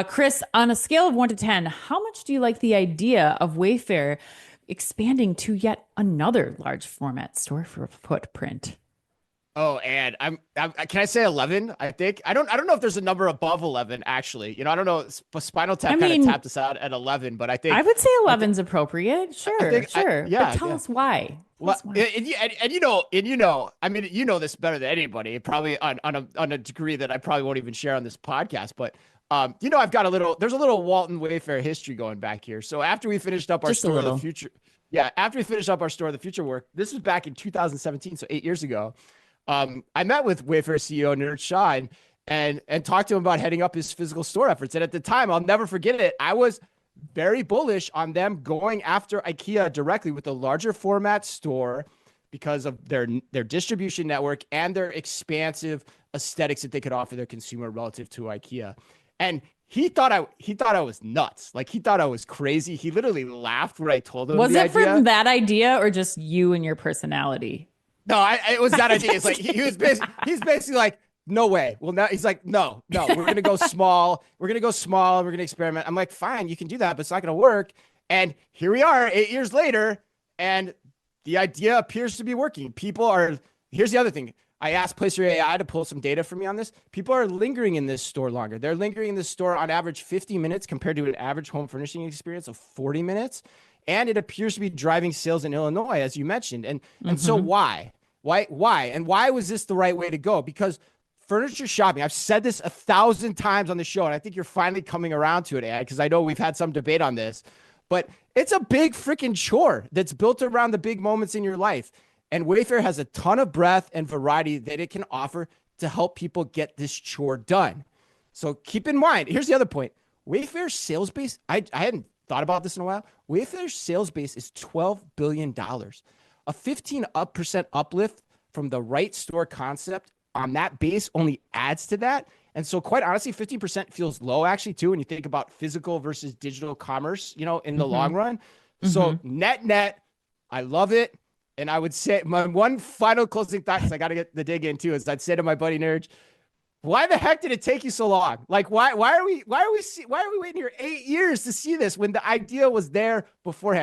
Chris, on a scale of 1 to 10, how much do you like the idea of Wayfair expanding to yet another large format store for footprint? Oh, and can I say 11? I think I don't know if there's a number above 11 actually. I don't know. Spinal I Tap kind of mean, tapped us out at 11, but I would say I think 11's appropriate. I Sure, think I sure. But yeah, tell yeah. us why. Tell Well, us why. I mean, you know this better than anybody, probably on a degree that I probably won't even share on this podcast, but I've got there's a little Walton Wayfair history going back here. So after we finished up our Just a store of the little. future, yeah, after we finished up our store of the future work, this was back in 2017, so 8 years ago. I met with Wayfair CEO Nerd Shah and talked to him about heading up his physical store efforts. And at the time, I'll never forget it. I was very bullish on them going after IKEA directly with a larger format store because of their distribution network and their expansive aesthetics that they could offer their consumer relative to IKEA. And he thought I was nuts. Like he thought I was crazy. He literally laughed when I told him Was the it from idea. that idea or just you and your personality? No, it was that idea. It's Just like kidding. he's basically like, no way. Well, now he's like, no, we're gonna go small. We're gonna go small. We're gonna experiment. I'm like, fine, you can do that, but it's not gonna work. And here we are, 8 years later, and the idea appears to be working. People are. Here's the other thing. I asked Placer AI to pull some data for me on this. People are lingering in this store longer. They're lingering in this store on average 50 minutes compared to an average home furnishing experience of 40 minutes. And it appears to be driving sales in Illinois, as you mentioned. And so Hmm. why? Why? And why was this the right way to go? Because furniture shopping, I've said this 1,000 times on the show, and I think you're finally coming around to it, Ad, because I know we've had some debate on this, but it's a big freaking chore that's built around the big moments in your life. And Wayfair has a ton of breadth and variety that it can offer to help people get this chore done. So keep in mind, here's the other point. Wayfair's sales base, I hadn't thought about this in a while. Wayfair's sales base is $12 billion. A 15% uplift from the right store concept on that base only adds to that. And so, quite honestly, 15% feels low actually, too, when you think about physical versus digital commerce, in the long Hmm. run. Hmm. So, net, I love it. And I would say my one final closing thought, because I got to get the dig in too, is I'd say to my buddy Nerj, why the heck did it take you so long? Like, why are we waiting here 8 years to see this when the idea was there beforehand?